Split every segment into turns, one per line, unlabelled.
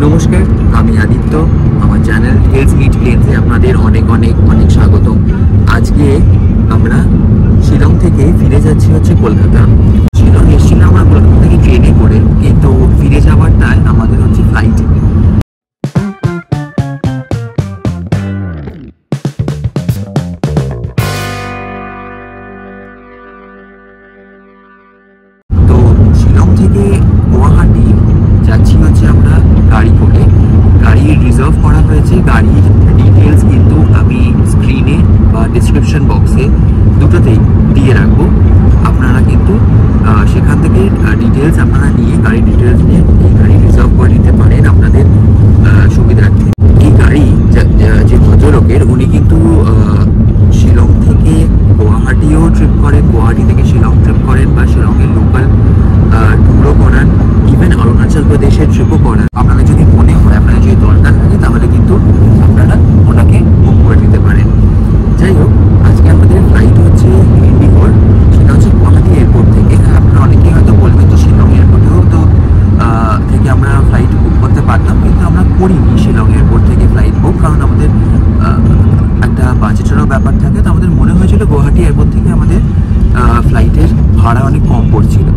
নমস্কার, আমি আদিত্য। আমার চ্যানেল হেলস মিট প্লেন্সে আপনাদের অনেক অনেক অনেক স্বাগত। আজকে আমরা শিলং থেকে ফিরে যাচ্ছি হচ্ছে কলকাতা। শিলং এসেছিলাম আমরা কলকাতা থেকে ট্রেনে করে, কিন্তু ফিরে যাওয়ারটায় আমাদের হচ্ছে ফ্লাইটে। তো শিলং থেকে গুয়াহাটি যাচ্ছি হচ্ছে আমরা গাড়ি করে। গাড়ি রিজার্ভ করা হয়েছে। গাড়ির ডিটেলস কিন্তু আমি স্ক্রিনে বা ডিসক্রিপশন বক্সে দুটোতেই দিয়ে রাখবো। আপনারা কিন্তু সেখান থেকে ডিটেলস আপনারা নিয়ে গাড়ির ডিটেলস নিয়ে এই গাড়ি রিজার্ভ করে নিতে পারেন আপনাদের সুবিধার্থে। এই গাড়ি যে ভদ্রলোকের, উনি কিন্তু শিলং থেকে গুয়াহাটিও ট্রিপ করেন, গুয়াহাটি থেকে শিলং ট্রিপ করেন, বা শিলংয়ের লোকাল ট্যুরও করান, ইভেন অরুণাচল প্রদেশের ট্রিপও করান। আপনাদের যদি মনে হয়, আপনাদের যদি দরকার থাকে, তাহলে কিন্তু আপনারা ওনাকে বুক করে নিতে পারেন। যাই হোক, আজকে আমাদের ফ্লাইট হচ্ছে ইন্ডিগোর। সেটা হচ্ছে গুয়াহাটি এয়ারপোর্ট থেকে। আপনারা অনেকেই হয়তো বলবেন যে শিলং এয়ারপোর্টেও তো থেকে আমরা ফ্লাইট বুক করতে পারতাম, কিন্তু আমরা করিনি শিলং এয়ারপোর্ট থেকে ফ্লাইট বুক, কারণ আমাদের একটা বাজেটেরও ব্যাপার থাকে। তো আমাদের মনে হয়েছিল গুয়াহাটি এয়ারপোর্ট থেকে আমাদের ফ্লাইটের ভাড়া অনেক কম পড়ছিল।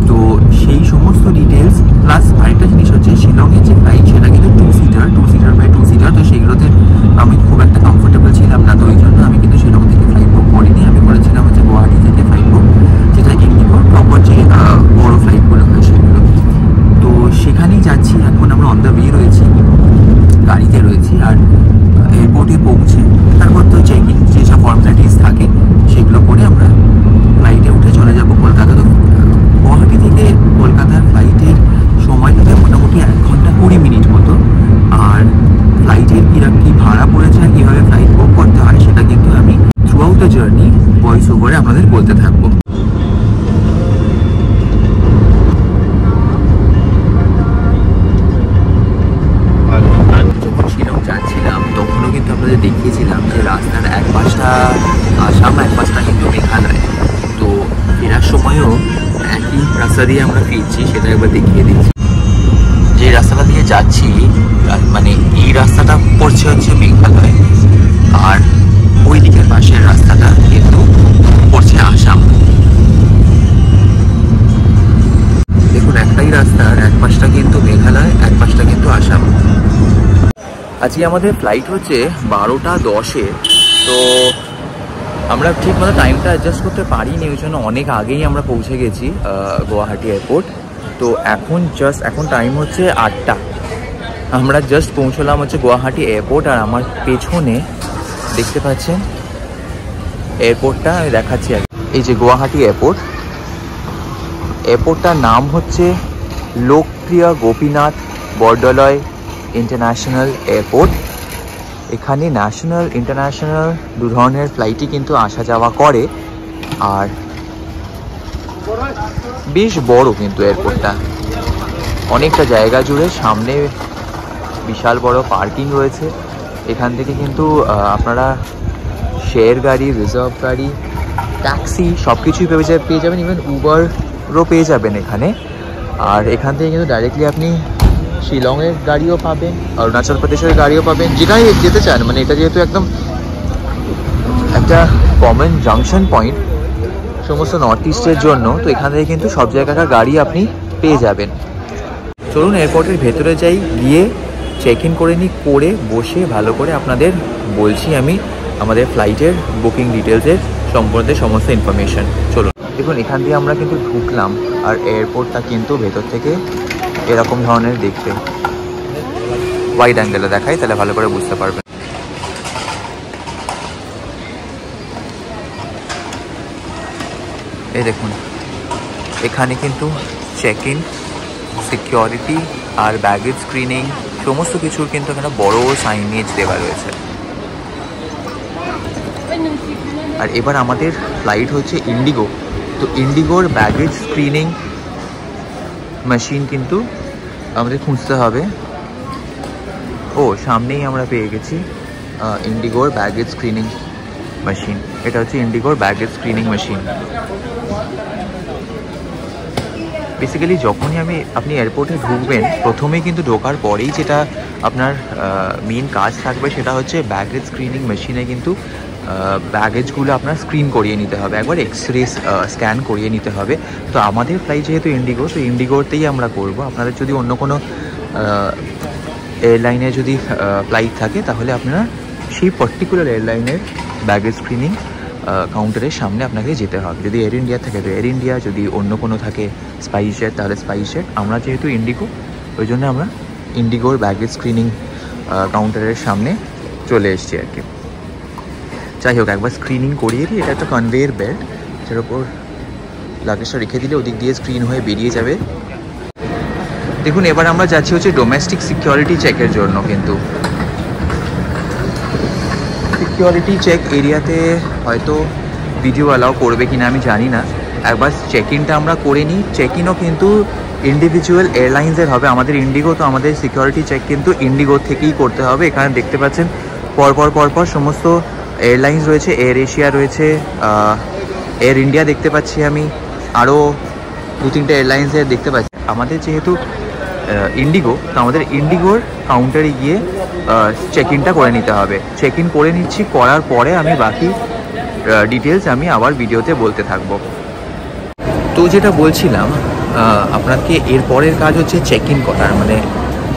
তো সেই সমস্ত ডিটেলস প্লাস আরেকটা জিনিস হচ্ছে, শিলংয়ের যে ফ্লাইট সেটা কিন্তু two seater by two seater. তো সেইগুলোতে আমি খুব একটা কমফোর্টেবল ছিলাম না। তো ওই জন্য আমি কিন্তু শিলং থেকে ফ্লাইট বুক করিনি। আমি করেছিলাম হচ্ছে গুয়াহাটি থেকে ফ্লাইট বুক, যেটা ইন্ডিগোর প্রপার যে বড় ফ্লাইটগুলো হয় সেগুলো। তো সেখানেই যাচ্ছি। এখন আমরা অন দ্য ওয়ে রয়েছি, গাড়িতে রয়েছি। আর এয়ারপোর্টে পৌঁছে তারপর তো চেকিং যেসব ফর্মালিটিস থাকে সেগুলো করে আমরা ফ্লাইটে উঠে চলে যাব কলকাতা। তো গুয়াহাটি থেকে কলকাতার ফ্লাইটের সময় লাগে মোটামুটি 1 ঘন্টা 20 মিনিট মতো। আর ফ্লাইটের কী ভাড়া পড়েছে আর কীভাবে ফ্লাইট বুক করতে হয় সেটা কিন্তু আমি through out the journey voice ওভারে আপনাদের বলতে থাকবো। যখন শিলং যাচ্ছিলাম তখনও কিন্তু আপনাদের দেখিয়েছিলাম যে রাস্তার এক পাশটা আসাম, এক পাশটা কিন্তু মেঘালয়। তো ফেরার সময়ও একই রাস্তা দিয়ে আমরা ফিরছি, সেটা একবার দেখিয়ে দিচ্ছি। যে রাস্তাটা দিয়ে যাচ্ছি, মানে এই রাস্তাটা পড়ছে হচ্ছে মেঘালয়, আর ওই দিকের পাশের রাস্তাটা কিন্তু পড়ছে আসাম। দেখুন, একটাই রাস্তার এক পাশটা কিন্তু মেঘালয়, এক পাশটা কিন্তু আসাম। আজকে আমাদের ফ্লাইট হচ্ছে 12টা 10-এ। তো আমরা ঠিক মতো টাইমটা অ্যাডজাস্ট করতে পারিনি, ওই জন্য অনেক আগেই আমরা পৌঁছে গেছি গুয়াহাটি এয়ারপোর্ট। তো এখন টাইম হচ্ছে 8টা। আমরা জাস্ট পৌঁছলাম হচ্ছে গুয়াহাটি এয়ারপোর্ট। আর আমার পেছনে দেখতে পাচ্ছেন এয়ারপোর্টটা আমি দেখাচ্ছি। এই যে গুয়াহাটি এয়ারপোর্ট, এয়ারপোর্টটার নাম হচ্ছে লোকপ্রিয় গোপীনাথ বরদলৈ ইন্টারন্যাশনাল এয়ারপোর্ট। এখানে ন্যাশনাল ইন্টারন্যাশনাল দু ধরনের ফ্লাইটই কিন্তু আসা যাওয়া করে। আর বেশ বড় কিন্তু এয়ারপোর্টটা, অনেকটা জায়গা জুড়ে। সামনে বিশাল বড় পার্কিং রয়েছে। এখান থেকে কিন্তু আপনারা শেয়ার গাড়ি, রিজার্ভ গাড়ি, ট্যাক্সি সব কিছুই পেয়ে যাবেন। ইভেন উবারও পেয়ে যাবেন এখানে। আর এখান থেকে কিন্তু ডাইরেক্টলি আপনি শিলংয়ের গাড়িও পাবেন, অরুণাচল প্রদেশের গাড়িও পাবেন, যেখানে যেতে চান। মানে এটা যেহেতু একদম একটা কমন জাংশন পয়েন্ট সমস্ত নর্থ ইস্টের জন্য, তো এখান থেকে কিন্তু সব জায়গাকার গাড়ি আপনি পেয়ে যাবেন। চলুন এয়ারপোর্টের ভেতরে যাই, গিয়ে চেক ইন করে নিই, করে বসে ভালো করে আপনাদের বলছি আমি আমাদের ফ্লাইটের বুকিং ডিটেলসের সম্বন্ধে সমস্ত ইনফরমেশন। চলুন। দেখুন, এখান দিয়ে আমরা কিন্তু ঢুকলাম। আর এয়ারপোর্টটা কিন্তু ভেতর থেকে এরকম ধরনের দেখতে। ওয়াইড অ্যাঙ্গেলে দেখাই, তাহলে ভালো করে বুঝতে পারবেন। এই দেখুন, এখানে কিন্তু চেক ইন, সিকিউরিটি আর ব্যাগেজ স্ক্রিনিং সমস্ত কিছুর কিন্তু এখানে বড় সাইনেজ দেওয়া রয়েছে। আর এবার আমাদের ফ্লাইট হচ্ছে ইন্ডিগো। তো ইন্ডিগোর ব্যাগেজ স্ক্রিনিং মেশিন কিন্তু আমাদের খুঁজতে হবে। ও, সামনেই আমরা পেয়ে গেছি ইন্ডিগোর ব্যাগেজ স্ক্রিনিং মেশিন। এটা হচ্ছে ইন্ডিগোর ব্যাগেজ স্ক্রিনিং মেশিন। বেসিক্যালি যখনই আপনি এয়ারপোর্টে ঢুকবেন, প্রথমেই কিন্তু ঢোকার পরেই যেটা আপনার মেন কাজ থাকবে সেটা হচ্ছে ব্যাগেজ স্ক্রিনিং মেশিনে কিন্তু ব্যাগেজগুলো আপনার স্ক্রিন করিয়ে নিতে হবে, একবার এক্সরে স্ক্যান করিয়ে নিতে হবে। তো আমাদের ফ্লাইট যেহেতু ইন্ডিগো, তো ইন্ডিগোতেই আমরা করব। আপনাদের যদি অন্য কোনো এয়ারলাইনে যদি ফ্লাইট থাকে তাহলে আপনারা সেই পার্টিকুলার এয়ারলাইনের ব্যাগেজ স্ক্রিনিং কাউন্টারের সামনে আপনাকে যেতে হবে। যদি এয়ার ইন্ডিয়া থাকে তো এয়ার ইন্ডিয়া, যদি অন্য কোনো থাকে স্পাইস জেট তাহলে স্পাইস জেট। আমরা যেহেতু ইন্ডিগো, ওই জন্য আমরা ইন্ডিগোর ব্যাগেজ স্ক্রিনিং কাউন্টারের সামনে চলে এসেছি আর কি। যাই হোক, একবার স্ক্রিনিং করিয়ে দিই। এটা একটা কনভেয়ার বেল্ট, যার ওপর লাগেজটা রেখে দিলে ওদিক দিয়ে স্ক্রিন হয়ে বেরিয়ে যাবে। দেখুন, এবার আমরা যাচ্ছি হচ্ছে ডোমেস্টিক সিকিউরিটি চেকের জন্য। কিন্তু সিকিউরিটি চেক এরিয়াতে হয়তো ভিডিও অ্যালাউ করবে কিনা আমি জানি না। একবার চেক ইনটা আমরা করে নিই। চেক ইনও কিন্তু ইন্ডিভিজুয়াল এয়ারলাইন্সের হবে। আমাদের ইন্ডিগো, তো আমাদের সিকিউরিটি চেক কিন্তু ইন্ডিগো থেকেই করতে হবে। এখানে দেখতে পাচ্ছেন পরপর সমস্ত এয়ারলাইন্স রয়েছে। এয়ার এশিয়া রয়েছে, এয়ার ইন্ডিয়া দেখতে পাচ্ছি আমি, আরও 2-3টে এয়ারলাইন্সের দেখতে পাচ্ছি। আমাদের যেহেতু ইন্ডিগো, তো আমাদের ইন্ডিগোর কাউন্টারে গিয়ে চেক ইনটা করে নিতে হবে। চেক ইন করে নিচ্ছি, করার পরে আমি বাকি ডিটেলস আমি আবার ভিডিওতে বলতে থাকবো। তো যেটা বলছিলাম, আপনাকে এরপরের কাজ হচ্ছে চেক ইন করার, মানে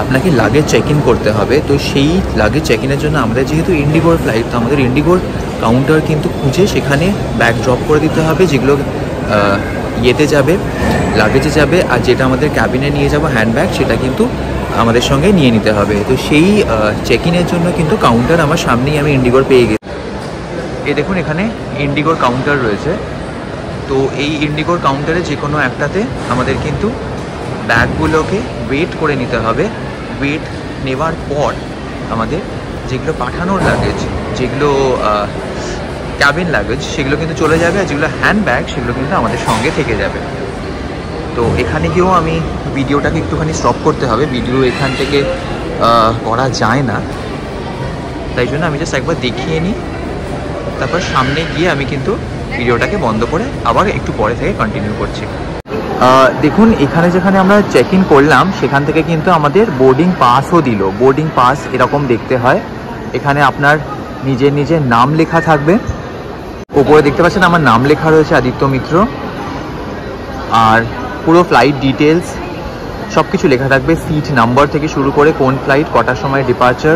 আপনাকে লাগেজ চেক ইন করতে হবে। তো সেই লাগেজ চেক ইনের জন্য আমাদের যেহেতু ইন্ডিগোর ফ্লাইট, তো আমাদের ইন্ডিগোর কাউন্টার কিন্তু খুঁজে সেখানে ব্যাগ ড্রপ করে দিতে হবে, যেগুলো ইয়েতে যাবে, লাগেজে যাবে। আর যেটা আমাদের ক্যাবিনে নিয়ে যাবো হ্যান্ডব্যাগ, সেটা কিন্তু আমাদের সঙ্গে নিয়ে নিতে হবে। তো সেই চেক ইনের জন্য কিন্তু কাউন্টার আমার সামনেই আমি ইন্ডিগোর পেয়ে গেছি। এই দেখুন, এখানে ইন্ডিগোর কাউন্টার রয়েছে। তো এই ইন্ডিগোর কাউন্টারে যে কোনো একটাতে আমাদের কিন্তু ব্যাগগুলোকে ওয়েট করে নিতে হবে। ওয়েট নেওয়ার পর আমাদের যেগুলো পাঠানোর লাগেজ, যেগুলো ক্যাবিন লাগেজ, সেগুলো কিন্তু চলে যাবে। আর যেগুলো হ্যান্ড ব্যাগ, সেগুলো কিন্তু আমাদের সঙ্গে থেকে যাবে। তো এখানে গিয়েও আমি ভিডিওটাকে একটুখানি স্টপ করতে হবে। ভিডিও এখান থেকে করা যায় না, তাই জন্য আমি জাস্ট একবার দেখিয়ে নিই, তারপর সামনে গিয়ে আমি কিন্তু ভিডিওটাকে বন্ধ করে আবার একটু পরে থেকে কন্টিনিউ করছি। দেখুন, এখানে যেখানে আমরা চেক ইন করলাম সেখান থেকে কিন্তু আমাদের বোর্ডিং পাসও দিল। বোর্ডিং পাস এরকম দেখতে হয়। এখানে আপনার নিজের নাম লেখা থাকবে। ওপরে দেখতে পাচ্ছেন আমার নাম লেখা রয়েছে, আদিত্য মিত্র। আর পুরো ফ্লাইট ডিটেলস সব কিছু লেখা থাকবে, সিট নাম্বার থেকে শুরু করে কোন ফ্লাইট, কটার সময় ডিপার্চার,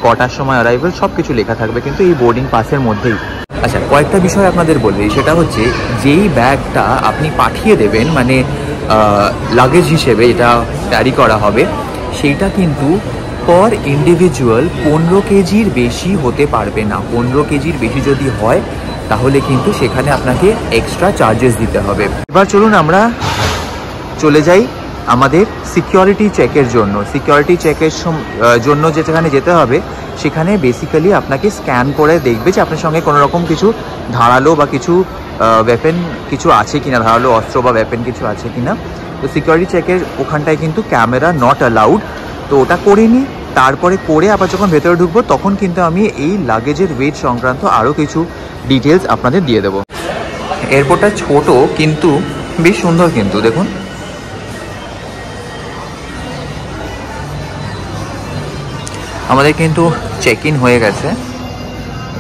কটার সময় অ্যারাইভেল, সব কিছু লেখা থাকবে কিন্তু এই বোর্ডিং পাসের মধ্যেই। আচ্ছা, কয়েকটা বিষয় আপনাদের বলি। সেটা হচ্ছে, যেই ব্যাগটা আপনি পাঠিয়ে দেবেন, মানে লাগেজ হিসেবে এটা ক্যারি করা হবে, সেইটা কিন্তু পার ইন্ডিভিজুয়াল 15 কেজির বেশি হতে পারবে না। 15 কেজির বেশি যদি হয় তাহলে কিন্তু সেখানে আপনাকে এক্সট্রা চার্জেস দিতে হবে। এবার চলুন আমরা চলে যাই আমাদের সিকিউরিটি চেকের জন্য। সিকিউরিটি চেকের জন্য যেখানে যেতে হবে, সেখানে বেসিক্যালি আপনাকে স্ক্যান করে দেখবে যে আপনার সঙ্গে কোনো রকম কিছু ধারালো বা কিছু ওয়েপেন কিছু আছে কিনা, ধারালো অস্ত্র বা ওয়েপেন কিছু আছে কিনা। তো সিকিউরিটি চেকের ওখানটায় কিন্তু ক্যামেরা নট অ্যালাউড। তো ওটা করে নিই, তারপরে করে আবার যখন ভেতরে ঢুকবো তখন কিন্তু আমি এই লাগেজের ওয়েট সংক্রান্ত আরও কিছু ডিটেলস আপনাদের দিয়ে দেবো। এয়ারপোর্টটা ছোট কিন্তু বেশ সুন্দর, কিন্তু দেখুন আমাদের কিন্তু চেক ইন হয়ে গেছে।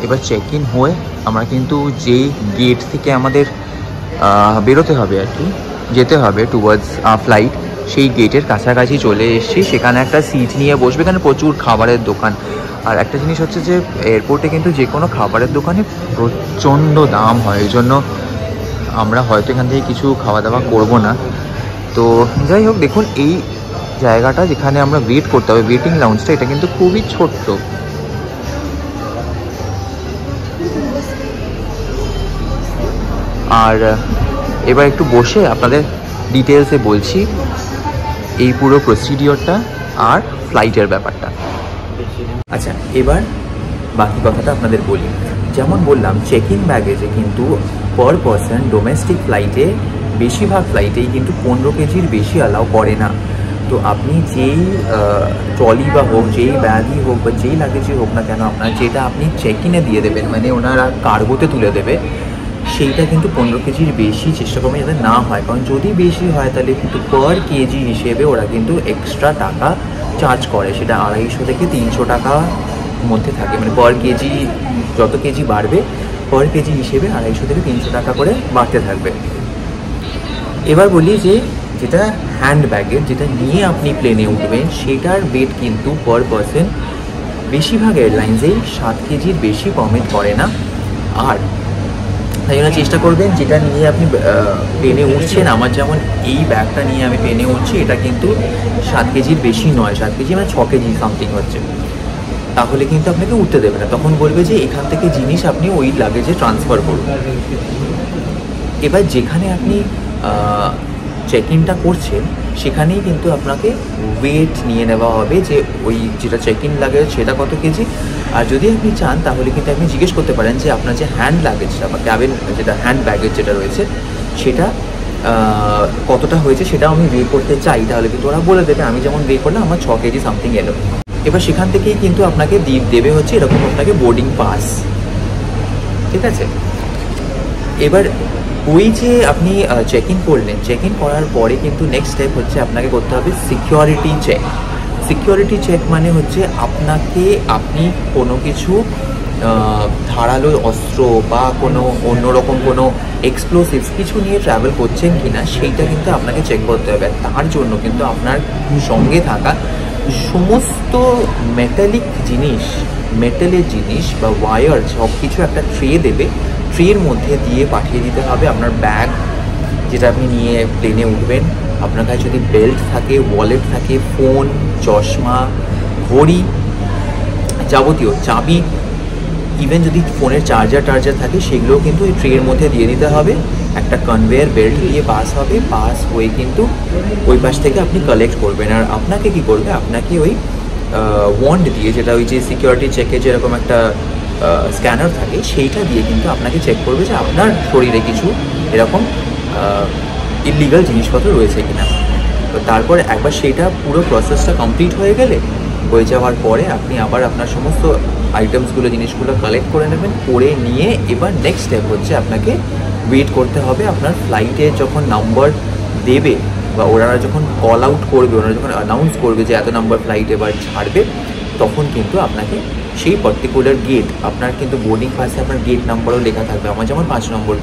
এবার চেক ইন হয়ে আমরা কিন্তু যেই গেট থেকে আমাদের বেরোতে হবে আর কি, যেতে হবে টুয়ার্ডস ফ্লাইট, সেই গেটের কাছাকাছি চলে এসেছি। সেখানে একটা সিট নিয়ে বসবে। এখানে প্রচুর খাবারের দোকান। আর একটা জিনিস হচ্ছে যে এয়ারপোর্টে কিন্তু যে কোনো খাবারের দোকানে প্রচণ্ড দাম হয়, এই জন্য আমরা হয়তো এখান থেকে কিছু খাওয়া দাওয়া করবো না। তো যাই হোক, দেখুন এই জায়গাটা যেখানে আমরা ওয়েট করতে হবে, ওয়েটিং লাউঞ্জটা, এটা কিন্তু খুবই ছোট্ট। আর এবার একটু বসে আপনাদের ডিটেলসে বলছি এই পুরো প্রসিডিওরটা আর ফ্লাইটের ব্যাপারটা। আচ্ছা, এবার বাকি কথাটা আপনাদের বলি। যেমন বললাম, চেক ইন ব্যাগেজে কিন্তু পার পারসন ডোমেস্টিক ফ্লাইটে বেশিরভাগ ফ্লাইটেই কিন্তু 15 কেজির বেশি অ্যালাউ করে না। তো আপনি যেই ট্রলি বা হোক, যেই ব্যাগই হোক বা যেই লাগেজই হোক না কেন, আপনার যেটা আপনি চেক ইনে দিয়ে দেবেন, মানে ওনারা কার্গোতে তুলে দেবে, সেইটা কিন্তু 15 কেজির বেশি চেষ্টা করবেন যাতে না হয়, কারণ যদি বেশি হয় তাহলে কিন্তু পার কেজি হিসেবে ওরা কিন্তু এক্সট্রা টাকা চার্জ করে, সেটা 250 থেকে 300 টাকার মধ্যে থাকে, মানে পার কেজি যত কেজি বাড়বে পার কেজি হিসেবে 250 থেকে 300 টাকা করে বাড়তে থাকবে। এবার বলি যে যেটা হ্যান্ড ব্যাগের, যেটা নিয়ে আপনি প্লেনে উঠবেন সেটার ওয়েট কিন্তু পার পারসন বেশিরভাগ এয়ারলাইন্সেই 7 কেজির বেশি পারমিট করে না। আর তাই জন্য চেষ্টা করবেন যেটা নিয়ে আপনি প্লেনে উঠছেন, আমার যেমন এই ব্যাগটা নিয়ে আমি প্লেনে উঠছি, এটা কিন্তু 7 কেজির বেশি নয়, 7 কেজি মানে 6 কেজি সামথিং হচ্ছে, তাহলে কিন্তু আপনাকে উঠতে দেবে না, তখন বলবে যে এখান থেকে জিনিস আপনি ওই লাগেজে ট্রান্সফার করুন। এবার যেখানে আপনি চেক ইনটা করছেন সেখানেই কিন্তু আপনাকে ওয়েট নিয়ে নেওয়া হবে যে ওই যেটা চেক ইন লাগেজ সেটা কত কেজি। আর যদি আপনি চান তাহলে কিন্তু আপনি জিজ্ঞেস করতে পারেন যে আপনার যে হ্যান্ড লাগেজটা বা ক্যাবিন যেটা হ্যান্ড ব্যাগেজ যেটা রয়েছে সেটা কতটা হয়েছে সেটাও আমি ওয়ে করতে চাই, তাহলে কিন্তু ওরা বলে দেবে। আমি যেমন ওয়ে করলাম আমার 6 কেজি সামথিং এলো। এবার সেখান থেকেই কিন্তু আপনাকে দেবে হচ্ছে এরকম আপনাকে বোর্ডিং পাস, ঠিক আছে। এবার ওই যে আপনি চেক ইন করলেন, চেক ইন করার পরে কিন্তু নেক্সট স্টেপ হচ্ছে আপনাকে করতে হবে সিকিউরিটি চেক। সিকিউরিটি চেক মানে হচ্ছে আপনি কোনো কিছু ধারালো অস্ত্র বা কোনো অন্যরকম কোনো এক্সপ্লোসিভস কিছু নিয়ে ট্রাভেল করছেন কিনা সেইটা কিন্তু আপনাকে চেক করতে হবে। তার জন্য কিন্তু আপনার সঙ্গে থাকা সমস্ত মেটালের জিনিস বা ওয়্যার সব কিছু একটা ট্রে দেবে, ট্রের মধ্যে দিয়ে পাঠিয়ে দিতে হবে আপনার ব্যাগ যেটা আপনি নিয়ে প্লেনে উঠবেন। আপনার কাছে যদি বেল্ট থাকে, ওয়ালেট থাকে, ফোন, চশমা, ঘড়ি, যাবতীয় চাবি, ইভেন যদি ফোনের চার্জার থাকে সেগুলোও কিন্তু এই ট্রের মধ্যে দিয়ে দিতে হবে। একটা কনভেয়ার বেল্ট দিয়ে পাস হবে, পাস হয়ে কিন্তু ওই পাশ থেকে আপনি কালেক্ট করবেন। আর আপনাকে কি করবে, আপনাকে ওই ওয়ান্ড দিয়ে, যেটা ওই যে সিকিউরিটি চেকে যেরকম একটা স্ক্যানার থাকে সেইটা দিয়ে কিন্তু আপনাকে চেক করবে যে আপনার শরীরে কিছু এরকম ইলিগাল জিনিসপত্র রয়েছে কিনা। তো তারপরে একবার সেইটা পুরো প্রসেসটা কমপ্লিট হয়ে যাওয়ার পরে আপনি আবার আপনার সমস্ত আইটেমসগুলো জিনিসগুলো কালেক্ট করে নেবেন, করে নিয়ে এবার নেক্সট স্টেপ হচ্ছে আপনাকে ওয়েট করতে হবে আপনার ফ্লাইটে যখন নাম্বার দেবে বা ওনারা যখন কল আউট করবে, ওনারা যখন অ্যানাউন্স করবে যে এত নাম্বার ফ্লাইট এবার ছাড়বে, তখন কিন্তু আপনাকে সেই পার্টিকুলার গেট, আপনার কিন্তু বোর্ডিং পাসে আপনার গেট নাম্বারও লেখা থাকবে। আমার যেমন 5 নম্বর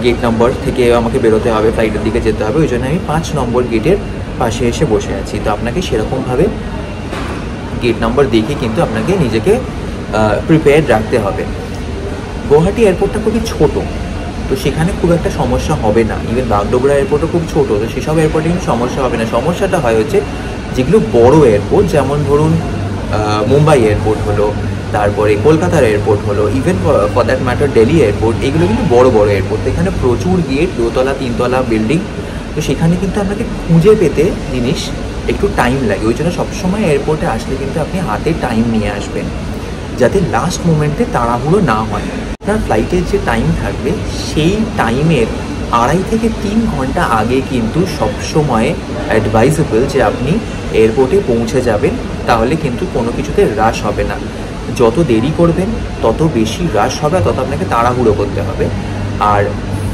গেট নাম্বার থেকে আমাকে বেরোতে হবে, ফ্লাইটের দিকে যেতে হবে, ওই জন্য আমি 5 নম্বর গেটের পাশে এসে বসে আছি। তো আপনাকে সেরকমভাবে গেট নাম্বার দেখে কিন্তু আপনাকে নিজেকে প্রিপেয়ার্ড রাখতে হবে। গুয়াহাটি এয়ারপোর্টটা খুবই ছোট, তো সেখানে খুব একটা সমস্যা হবে না। ইভেন বাগডোগরা এয়ারপোর্টও খুব ছোট, তো সেসব এয়ারপোর্টে কিন্তু সমস্যা হবে না। সমস্যাটা হয় হচ্ছে যেগুলো বড় এয়ারপোর্ট, যেমন ধরুন মুম্বাই এয়ারপোর্ট হলো, তারপরে কলকাতার এয়ারপোর্ট হলো, even for that matter Delhi airport, এগুলো কিন্তু বড় এয়ারপোর্ট। এখানে প্রচুর গেট, 2তলা 3তলা বিল্ডিং, তো সেখানে কিন্তু আপনাকে খুঁজে পেতে জিনিস একটু টাইম লাগে। ওই জন্য সবসময় এয়ারপোর্টে আসলে কিন্তু আপনি হাতে টাইম নিয়ে আসবেন, যাতে লাস্ট মোমেন্টে তাড়াহুড়ো না হয়। আপনার ফ্লাইটের যে টাইম থাকবে সেই টাইমের 2.5 থেকে 3 ঘন্টা আগে কিন্তু সবসময় অ্যাডভাইজেবল যে আপনি এয়ারপোর্টে পৌঁছে যাবেন, তাহলে কিন্তু কোনো কিছুতে রাশ হবে না। যত দেরি করবেন তত বেশি রাশ হবে, তত আপনাকে তাড়াহুড়ো করতে হবে। আর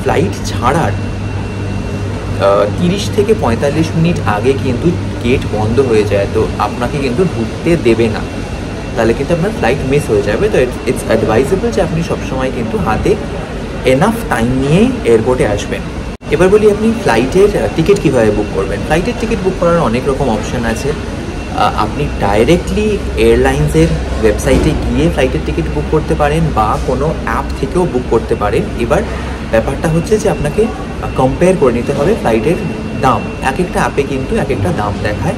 ফ্লাইট ছাড়ার 30 থেকে 45 মিনিট আগে কিন্তু গেট বন্ধ হয়ে যায়, তো আপনাকে কিন্তু ঢুকতে দেবে না, তাহলে কিন্তু আপনার ফ্লাইট মিস হয়ে যাবে। তো ইটস অ্যাডভাইজেবল যে আপনি সবসময় কিন্তু হাতে এনাফ টাইম নিয়ে এয়ারপোর্টে আসবেন। এবার বলি আপনি ফ্লাইটের টিকিট কীভাবে বুক করবেন। ফ্লাইটের টিকিট বুক করার অনেক রকম অপশান আছে। আপনি ডাইরেক্টলি এয়ারলাইন্সের ওয়েবসাইটে গিয়ে ফ্লাইটের টিকিট বুক করতে পারেন বা কোনো অ্যাপ থেকেও বুক করতে পারেন। এবার ব্যাপারটা হচ্ছে যে আপনাকে কম্পেয়ার করে নিতে হবে ফ্লাইটের দাম। এক একটা অ্যাপে কিন্তু এক একটা দাম দেখায়।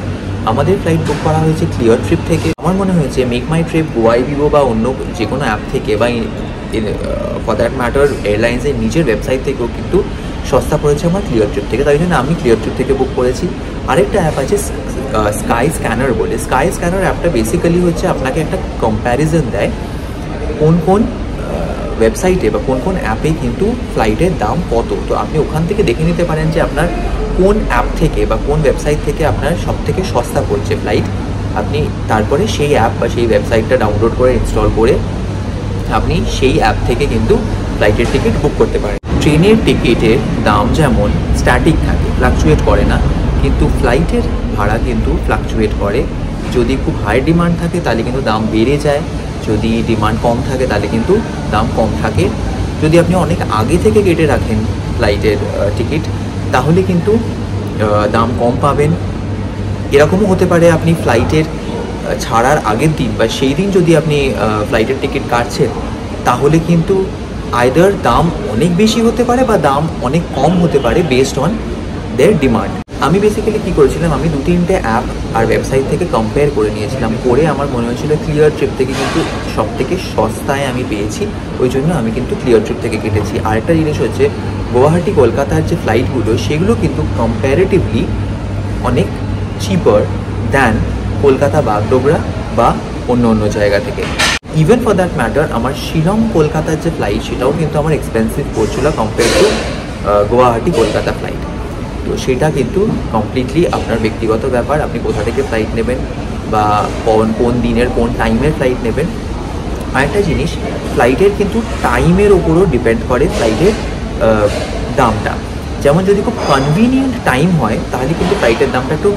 আমাদের ফ্লাইট বুক করা হয়েছে ক্লিয়ার ট্রিপ থেকে। আমার মনে হয়েছে মেক মাই ট্রিপ, গোয়াইবিবো বা অন্য যে কোনো অ্যাপ থেকে বা ফর দ্যাট ম্যাটার এয়ারলাইন্সের নিজের ওয়েবসাইট থেকেও কিন্তু সস্তা পড়েছে আমার ক্লিয়ার ট্রিপ থেকে, তাই জন্য আমি ক্লিয়ার ট্রিপ থেকে বুক করেছি। আরেকটা অ্যাপ আছে স্কাই স্ক্যানার বলে। স্কাই স্ক্যানার অ্যাপটা বেসিক্যালি হচ্ছে আপনাকে একটা কম্প্যারিজন দেয় কোন কোন ওয়েবসাইটে বা কোন কোন অ্যাপে কিন্তু ফ্লাইটের দাম কত। তো আপনি ওখান থেকে দেখে নিতে পারেন যে আপনার কোন অ্যাপ থেকে বা কোন ওয়েবসাইট থেকে আপনার সবথেকে সস্তা পড়ছে ফ্লাইট। আপনি তারপরে সেই অ্যাপ বা সেই ওয়েবসাইটটা ডাউনলোড করে ইনস্টল করে আপনি সেই অ্যাপ থেকে কিন্তু ফ্লাইটের টিকিট বুক করতে পারেন। ট্রেনের টিকিটের দাম যেমন স্ট্যাটিক থাকে, ফ্লাকচুয়েট করে না, কিন্তু ফ্লাইটের ভাড়া কিন্তু ফ্লাকচুয়েট করে। যদি খুব হাই ডিমান্ড থাকে তাহলে কিন্তু দাম বেড়ে যায়, যদি ডিমান্ড কম থাকে তাহলে কিন্তু দাম কম থাকে। যদি আপনি অনেক আগে থেকে কেটে রাখেন ফ্লাইটের টিকিট তাহলে কিন্তু দাম কম পাবেন। এরকমও হতে পারে আপনি ফ্লাইটের ছাড়ার আগের দিন বা সেই দিন যদি আপনি ফ্লাইটের টিকিট কাটছেন তাহলে কিন্তু আইদার দাম অনেক বেশি হতে পারে বা দাম অনেক কম হতে পারে বেসড অন দেয়ার ডিমান্ড। আমি বেসিক্যালি কী করেছিলাম, আমি 2-3টে অ্যাপ আর ওয়েবসাইট থেকে কম্পেয়ার করে নিয়েছিলাম, করে আমার মনে হয়েছিল ক্লিয়ার ট্রিপ থেকে কিন্তু সব থেকে সস্তায় আমি পেয়েছি, ওই জন্য আমি কিন্তু ক্লিয়ার ট্রিপ থেকে কেটেছি। আরেকটা জিনিস হচ্ছে গুয়াহাটি কলকাতার যে ফ্লাইটগুলো সেগুলো কিন্তু কম্প্যারেটিভলি অনেক চিপার দ্যান কলকাতা বাগডোগরা বা অন্য জায়গা থেকে। ইভেন ফর দ্যাট ম্যাটার আমার শিলং কলকাতার যে ফ্লাইট সেটাও কিন্তু আমার এক্সপেন্সিভ পড়ছিল compare to Guwahati Kolkata flight. তো সেটা কিন্তু কমপ্লিটলি আপনার ব্যক্তিগত ব্যাপার, আপনি কোথা থেকে ফ্লাইট নেবেন বা কোন দিনের কোন টাইমের ফ্লাইট নেবেন। আরেকটা জিনিস, ফ্লাইটের কিন্তু টাইমের ওপরও ডিপেন্ড করে ফ্লাইটের দামটা। যেমন যদি খুব কনভিনিয়েন্ট টাইম হয় তাহলে কিন্তু ফ্লাইটের দামটা একটু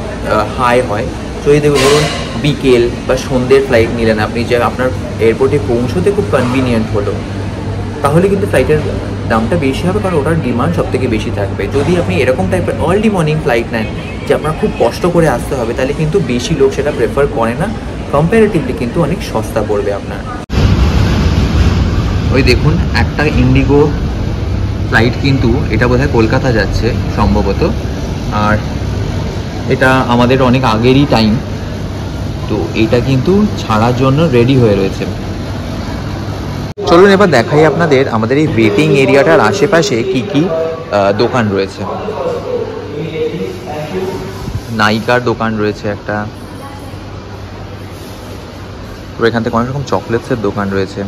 হাই হয়। যদি ধরুন বিকেল বা সন্ধ্যের ফ্লাইট নিলেন আপনি, যে আপনার এয়ারপোর্টে পৌঁছতে খুব কনভিনিয়েন্ট হলো, তাহলে কিন্তু ফ্লাইটের দামটা বেশি হবে, কারণ ওটার ডিমান্ড সব থেকে বেশি থাকবে। যদি আপনি এরকম টাইপের আর্লি মর্নিং ফ্লাইট নেন যে আপনার খুব কষ্ট করে আসতে হবে, তাহলে কিন্তু বেশি লোক সেটা প্রেফার করে না, কম্পারেটিভলি কিন্তু অনেক সস্তা পড়বে আপনার। ওই দেখুন একটা ইন্ডিগো ফ্লাইট, কিন্তু এটা বোধহয় কলকাতা যাচ্ছে সম্ভবত, আর এটা আমাদের অনেক আগেরই টাইম, তো এটা কিন্তু ছাড়ার জন্য রেডি হয়ে রয়েছে। চলুন এবার দেখাই আপনাদের আমাদের এই ওয়েটিং এরিয়াটার আশেপাশে কি কি দোকান রয়েছে। নাইকার দোকান রয়েছে একটা, তো এখান থেকে অনেক রকম চকলেটসের দোকান রয়েছে।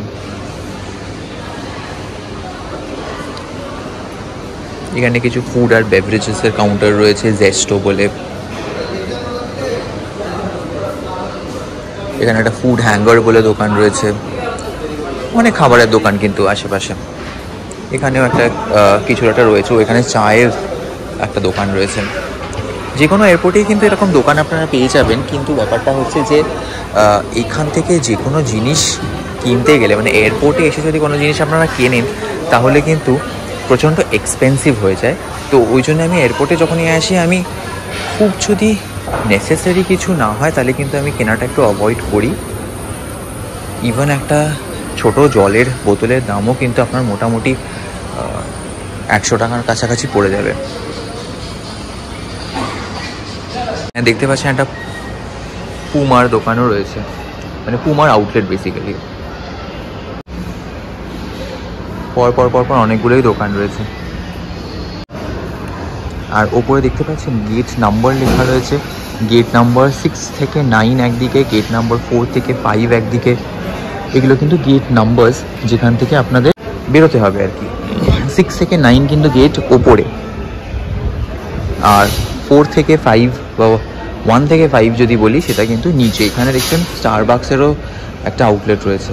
এখানে কিছু ফুড আর বেভারেজেসের কাউন্টার রয়েছে, জেস্টো বলে। এখানে একটা ফুড হ্যাঙ্গার বলে দোকান রয়েছে, অনেক খাবারের দোকান কিন্তু আশেপাশে। এখানেও একটা কিছু একটা রয়েছে, এখানে চায়ের একটা দোকান রয়েছে। যে কোনো এয়ারপোর্টেই কিন্তু এরকম দোকান আপনারা পেয়ে যাবেন, কিন্তু ব্যাপারটা হচ্ছে যে এখান থেকে যে কোনো জিনিস কিনতে গেলে, মানে এয়ারপোর্টে এসে যদি কোনো জিনিস আপনারা কেনেন তাহলে কিন্তু প্রচণ্ড এক্সপেন্সিভ হয়ে যায়। তো ওই জন্য আমি এয়ারপোর্টে যখনই আসি, আমি খুব যদি নেসেসারি কিছু না হয় তাহলে কিন্তু আমি কেনাটা একটু অ্যাভয়েড করি। ইভেন একটা ছোট জলের বোতলের দামও কিন্তু আপনার মোটামুটি 100 টাকার কাছাকাছি পড়ে যাবে। দেখতে পাচ্ছেন একটা পুমার দোকানও রয়েছে, মানে পুমার আউটলেট বেসিক্যালি। পর অনেকগুলোই দোকান রয়েছে। আর ওপরে দেখতে পাচ্ছেন গেট নাম্বার লেখা রয়েছে। গেট নাম্বার 6 থেকে 9 একদিকে, গেট নাম্বার 4 থেকে 5 একদিকে। এগুলো কিন্তু গেট নাম্বারস যেখান থেকে আপনাদের বেরোতে হবে আর কি। 6 থেকে 9 কিন্তু গেট ওপরে, আর 4 থেকে 5 বা 1 থেকে 5 যদি বলি সেটা কিন্তু নিচে। এখানে দেখছেন স্টারবাক্সেরও একটা আউটলেট রয়েছে।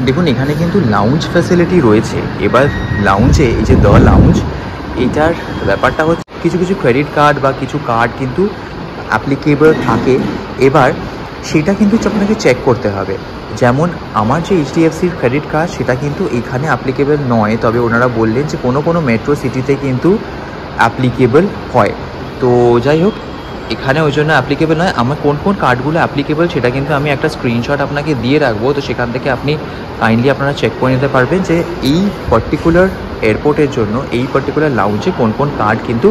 দেখুন এখানে কিন্তু লাউঞ্জ ফ্যাসিলিটি রয়েছে। এবার লাউঞ্জে, এই যে দ্য লাউঞ্জ, এইটার ব্যাপারটা হচ্ছে কিছু কিছু ক্রেডিট কার্ড বা কিছু কার্ড কিন্তু অ্যাপ্লিকেবল থাকে। এবার সেটা কিন্তু আপনাকে চেক করতে হবে। যেমন আমার যে এইচডিএফসির ক্রেডিট কার্ড সেটা কিন্তু এখানে অ্যাপ্লিকেবল নয়, তবে ওনারা বললেন যে কোনো মেট্রো সিটিতে কিন্তু অ্যাপ্লিকেবল হয়। তো যাই হোক, এখানে ওই জন্য অ্যাপ্লিকেবল নয়। আমার কোন কোন কার্ডগুলো অ্যাপ্লিকেবল সেটা কিন্তু আমি একটা স্ক্রিনশট আপনাকে দিয়ে রাখবো, তো সেখান থেকে আপনি কাইন্ডলি আপনারা চেক করে নিতে পারবেন যে এই পার্টিকুলার এয়ারপোর্টের জন্য এই পার্টিকুলার লাউঞ্জে কোন কোন কার্ড কিন্তু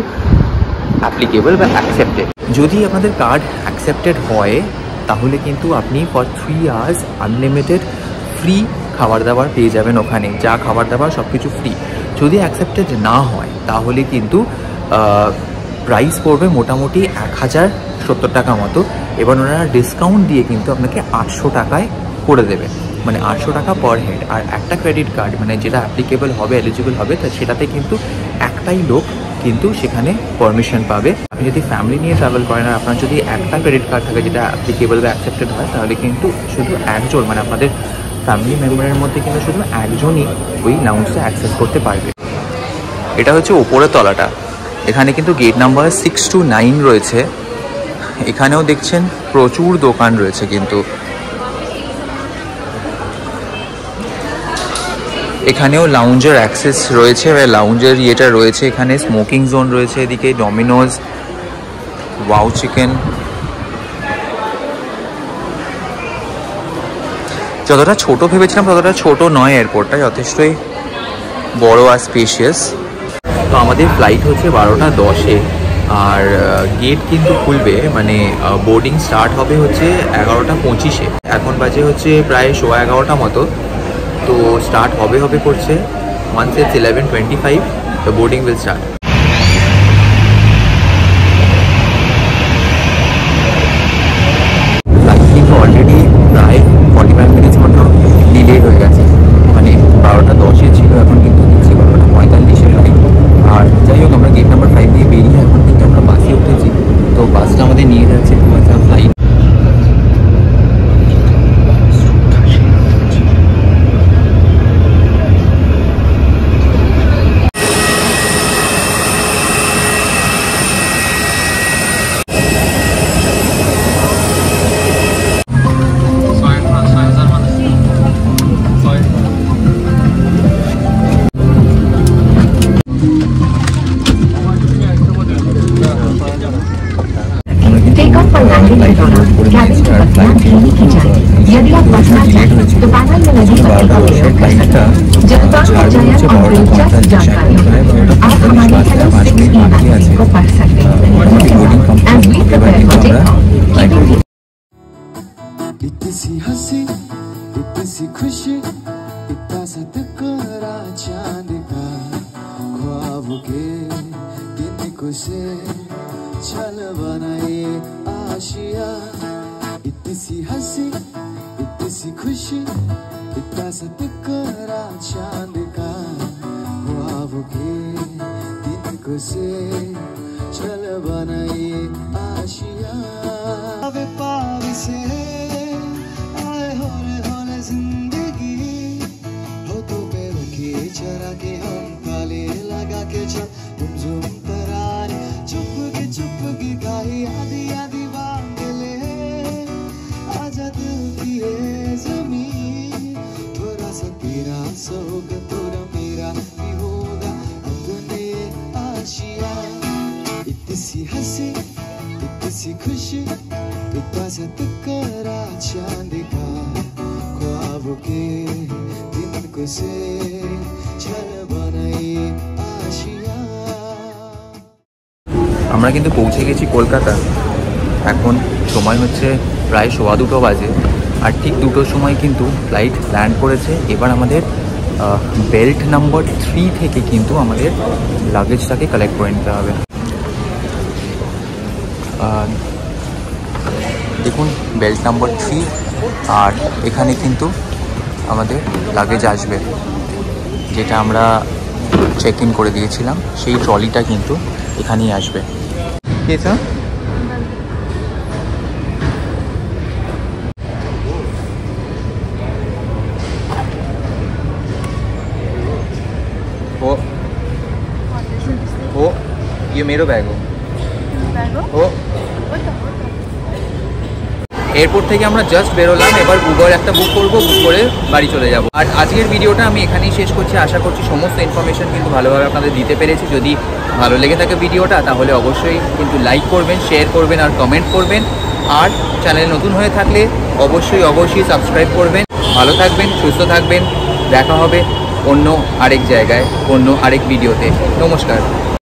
অ্যাপ্লিকেবল বা অ্যাকসেপ্টেড। যদি আপনাদের কার্ড অ্যাকসেপ্টেড হয় তাহলে কিন্তু আপনি ফর 3 আওয়ার্স আনলিমিটেড ফ্রি খাবার দাবার পেয়ে যাবেন ওখানে, যা খাবার দাবার সব কিছু ফ্রি। যদি অ্যাকসেপ্টেড না হয় তাহলে কিন্তু প্রাইস পড়বে মোটামুটি 1070 টাকা মতো। এবার ওনারা ডিসকাউন্ট দিয়ে কিন্তু আপনাকে 800 টাকায় করে দেবে, মানে 800 টাকা পার হেড। আর একটা ক্রেডিট কার্ড মানে যেটা অ্যাপ্লিকেবল হবে, এলিজিবল হবে, তা সেটাতে কিন্তু একটাই লোক কিন্তু সেখানে পারমিশন পাবে। আপনি যদি ফ্যামিলি নিয়ে ট্রাভেল করেন আর আপনার যদি একটা ক্রেডিট কার্ড থাকে যেটা অ্যাপ্লিকেবল বা অ্যাকসেপ্টেড হয়, তাহলে কিন্তু শুধু একজন, মানে আপনাদের ফ্যামিলি মেম্বারের মধ্যে কিন্তু শুধু একজনই ওই লাউঞ্জটা অ্যাক্সেস করতে পারবে। এটা হচ্ছে ওপরের তলাটা, এখানে কিন্তু গেট নাম্বার 6 to 9 রয়েছে। এখানেও দেখছেন প্রচুর দোকান রয়েছে, কিন্তু এখানেও লাউঞ্জের অ্যাক্সেস রয়েছে, লাউঞ্জের ইয়েটা রয়েছে। এখানে স্মোকিং জোন রয়েছে, এদিকে ডমিনোজ, ওয়াও চিকেন। যতটা ছোট ভেবেছিলাম ততটা ছোট নয়, এয়ারপোর্টটা যথেষ্টই বড় আর স্পেশিয়াস। তো আমাদের ফ্লাইট হচ্ছে 12টা 10-এ, আর গেট কিন্তু খুলবে, মানে বোর্ডিং স্টার্ট হবে হচ্ছে 11টা 25-এ। এখন বাজে হচ্ছে প্রায় 11:15 মতো। তো স্টার্ট হবে করছে once it's 11:25 the boarding will start. Flight কিন্তু অলরেডি প্রায় 45 মিনিটস মতো ডিলে হয়ে গেছে, মানে 12টা 10-এ ছিল, এখন কিন্তু দেখছি 12টা 45-এ ফ্লাইট। আর যাই হোক, আমরা গেট নাম্বার 5 দিয়ে বেরিয়ে এখন কিন্তু আমরা বাসে উঠেছি। তো বাসটা আমাদের নিয়ে যাচ্ছে ফ্লাইট।
यदि आप बचना चाहें तो पैनल में लगी बत्ती का प्रयोग कर सकते हैं। जनता चयन और दिलचस्प जानकारियों आप हमारी हेलो को पढ़ सकते हैं। And we prepare for takeoff.
इतनी सी हंसी, इतनी सी खुशी, इतना सा टकरा चांद का, ख्वाब के दिन को से छल बनाए आशिया। इतनी सी हंसी, इतनी सी खुशी, इतना सा टकरा चांद का, ख्वाब के दिन को से छल बनाए आशिया। पावी से आए होले होले जिंदगी, हो तो बेरुखी चरा के हम ताले लगा के चल तुम झूम तराने, चुप के गाही आधी आधी बांध ले, आजा दिल की ये ज़मीन, थोड़ा सा तेरा सोगा थोड़ा मेरा भी होगा अपने आशिया। इतनी सी हंसी, इतनी सी खुशी, इतना सा टकरा चांद का, ख्वाब के दिन को से छल बनाए आशिया।
আমরা কিন্তু পৌঁছে গেছি কলকাতা। এখন সময় হচ্ছে প্রায় 2:15 বাজে, আর ঠিক 2টোর সময় কিন্তু ফ্লাইট ল্যান্ড করেছে। এবার আমাদের বেল্ট নাম্বার 3 থেকে কিন্তু আমাদের লাগেজটাকে কালেক্ট করে নিতে হবে। দেখুন বেল্ট নাম্বার 3, আর এখানে কিন্তু আমাদের লাগেজ আসবে, যেটা আমরা চেক ইন করে দিয়েছিলাম, সেই ট্রলিটা কিন্তু এখানেই আসবে। কে স্যার? ओ ये मेरो बैग हो। ও এয়ারপোর্ট থেকে আমরা জাস্ট বেরোলাম, এবার উবার একটা বুক করবো, বুক করে বাড়ি চলে যাব। আর আজকের ভিডিওটা আমি এখানেই শেষ করছি। আশা করছি সমস্ত ইনফরমেশন কিন্তু ভালোভাবে আপনাদের দিতে পেরেছি। যদি ভালো লেগে থাকে ভিডিওটা, তাহলে অবশ্যই কিন্তু লাইক করবেন, শেয়ার করবেন আর কমেন্ট করবেন। আর চ্যানেল নতুন হয়ে থাকলে অবশ্যই সাবস্ক্রাইব করবেন। ভালো থাকবেন, সুস্থ থাকবেন, দেখা হবে অন্য আরেক জায়গায়, অন্য আরেক ভিডিওতে। নমস্কার।